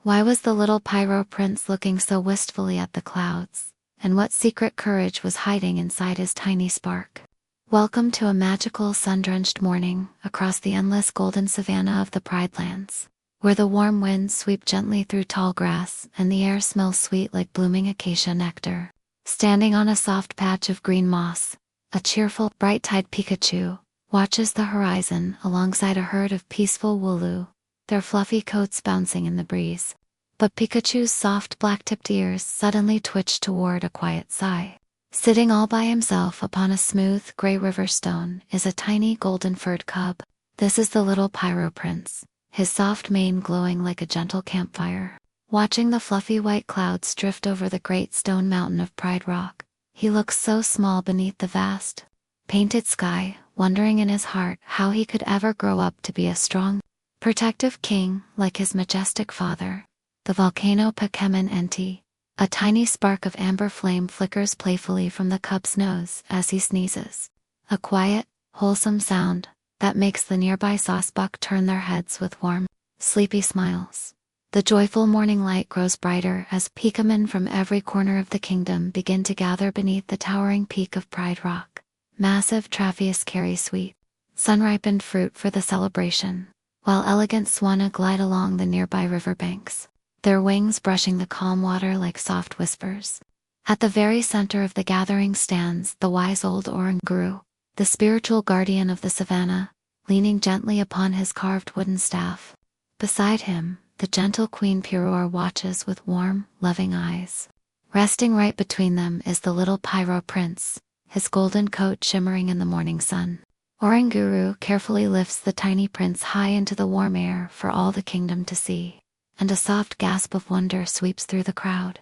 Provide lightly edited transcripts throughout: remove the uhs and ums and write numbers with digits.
Why was the little Pyroar Prince looking so wistfully at the clouds? And what secret courage was hiding inside his tiny spark? Welcome to a magical sun-drenched morning across the endless golden savanna of the Pride Lands, where the warm winds sweep gently through tall grass and the air smells sweet like blooming acacia nectar. Standing on a soft patch of green moss, a cheerful, bright-eyed Pikachu watches the horizon alongside a herd of peaceful Wooloo, their fluffy coats bouncing in the breeze. But Pikachu's soft black-tipped ears suddenly twitch toward a quiet sigh. Sitting all by himself upon a smooth, gray river stone is a tiny golden-furred cub. This is the little Pyroar Prince, his soft mane glowing like a gentle campfire. Watching the fluffy white clouds drift over the great stone mountain of Pride Rock, he looks so small beneath the vast, painted sky, wondering in his heart how he could ever grow up to be a strong, protective king like his majestic father, the volcano Pokémon Entei. A tiny spark of amber flame flickers playfully from the cub's nose as he sneezes. A quiet, wholesome sound that makes the nearby saucebuck turn their heads with warm, sleepy smiles. The joyful morning light grows brighter as Pokémon from every corner of the kingdom begin to gather beneath the towering peak of Pride Rock. Massive Trafius carry sweet, sun-ripened fruit for the celebration, while elegant Savannah glide along the nearby riverbanks, their wings brushing the calm water like soft whispers. At the very center of the gathering stands the wise old Oranguru, the spiritual guardian of the savannah, leaning gently upon his carved wooden staff. Beside him, the gentle Queen Pyroar watches with warm, loving eyes. Resting right between them is the little Pyroar Prince, his golden coat shimmering in the morning sun. Oranguru carefully lifts the tiny prince high into the warm air for all the kingdom to see, and a soft gasp of wonder sweeps through the crowd.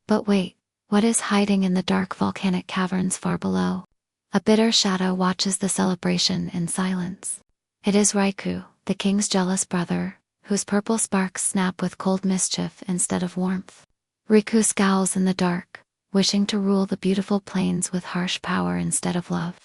But wait, what is hiding in the dark volcanic caverns far below? A bitter shadow watches the celebration in silence. It is Raichu, the king's jealous brother, whose purple sparks snap with cold mischief instead of warmth. Raichu scowls in the dark, wishing to rule the beautiful plains with harsh power instead of love,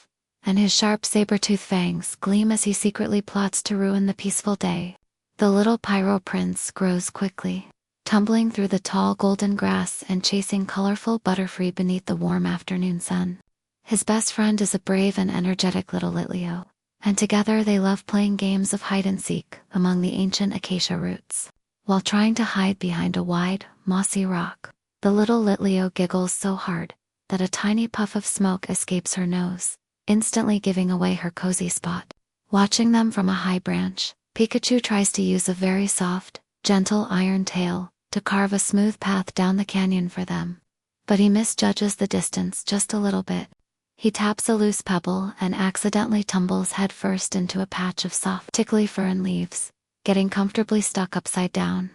and his sharp saber-toothed fangs gleam as he secretly plots to ruin the peaceful day. The little Pyroar Prince grows quickly, tumbling through the tall golden grass and chasing colorful Butterfree beneath the warm afternoon sun. His best friend is a brave and energetic little Litleo, and together they love playing games of hide-and-seek among the ancient acacia roots. While trying to hide behind a wide, mossy rock, the little Litleo giggles so hard that a tiny puff of smoke escapes her nose, instantly giving away her cozy spot. Watching them from a high branch, Pikachu tries to use a very soft, gentle iron tail to carve a smooth path down the canyon for them. But he misjudges the distance just a little bit. He taps a loose pebble and accidentally tumbles headfirst into a patch of soft, tickly fern leaves, getting comfortably stuck upside down.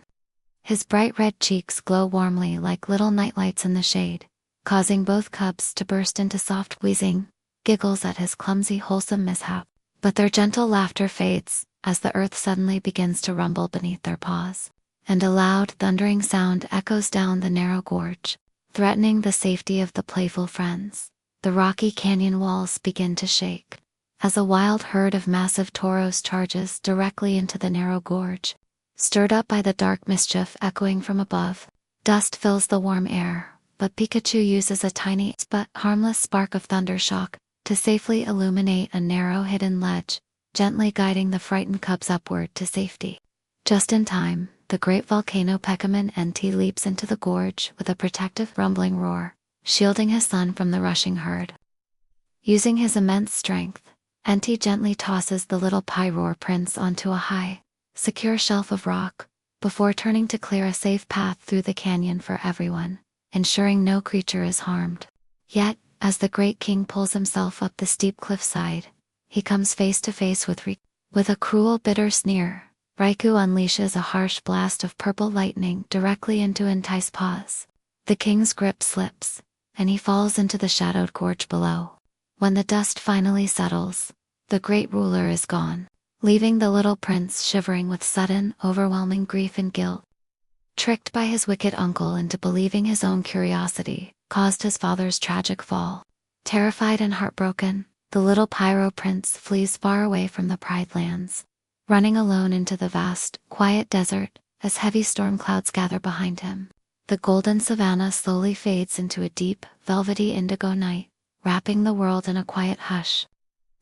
His bright red cheeks glow warmly like little nightlights in the shade, causing both cubs to burst into soft wheezing giggles at his clumsy, wholesome mishap. But their gentle laughter fades as the earth suddenly begins to rumble beneath their paws, and a loud, thundering sound echoes down the narrow gorge, threatening the safety of the playful friends. The rocky canyon walls begin to shake as a wild herd of massive tauros charges directly into the narrow gorge. Stirred up by the dark mischief echoing from above, dust fills the warm air, but Pikachu uses a tiny but harmless spark of thunder shock to safely illuminate a narrow hidden ledge, gently guiding the frightened cubs upward to safety. Just in time, the great volcano Pokémon Entei leaps into the gorge with a protective rumbling roar, shielding his son from the rushing herd. Using his immense strength, Entei gently tosses the little Pyroar Prince onto a high, secure shelf of rock, before turning to clear a safe path through the canyon for everyone, ensuring no creature is harmed. Yet, as the great king pulls himself up the steep cliffside, he comes face to face with Raichu. With a cruel, bitter sneer, Raichu unleashes a harsh blast of purple lightning directly into Entei's paws. The king's grip slips, and he falls into the shadowed gorge below. When the dust finally settles, the great ruler is gone, leaving the little prince shivering with sudden, overwhelming grief and guilt. Tricked by his wicked uncle into believing his own curiosity caused his father's tragic fall. Terrified and heartbroken, the little Pyroar Prince flees far away from the Pride Lands, running alone into the vast, quiet desert as heavy storm clouds gather behind him. The golden savannah slowly fades into a deep, velvety indigo night, wrapping the world in a quiet hush.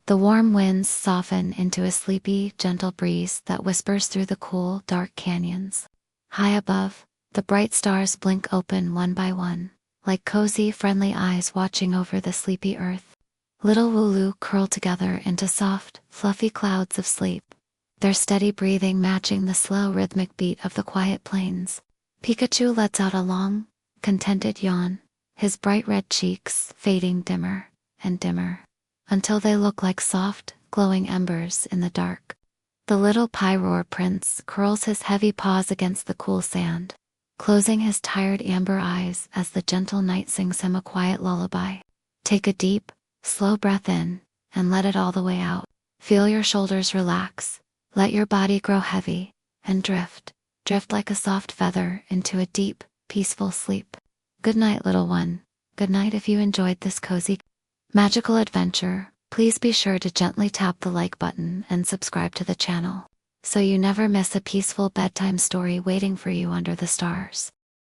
The warm winds soften into a sleepy, gentle breeze that whispers through the cool, dark canyons. High above, the bright stars blink open one by one, like cozy, friendly eyes watching over the sleepy earth. Little Wooloo curl together into soft, fluffy clouds of sleep, their steady breathing matching the slow rhythmic beat of the quiet plains. Pikachu lets out a long, contented yawn, his bright red cheeks fading dimmer and dimmer, until they look like soft, glowing embers in the dark. The Little Pyroar Prince curls his heavy paws against the cool sand, closing his tired amber eyes as the gentle night sings him a quiet lullaby. Take a deep, slow breath in, and let it all the way out. Feel your shoulders relax, let your body grow heavy, and drift like a soft feather into a deep, peaceful sleep. Good night, little one. Good night. If you enjoyed this cozy, magical adventure, please be sure to gently tap the like button and subscribe to the channel, so you never miss a peaceful bedtime story waiting for you under the stars.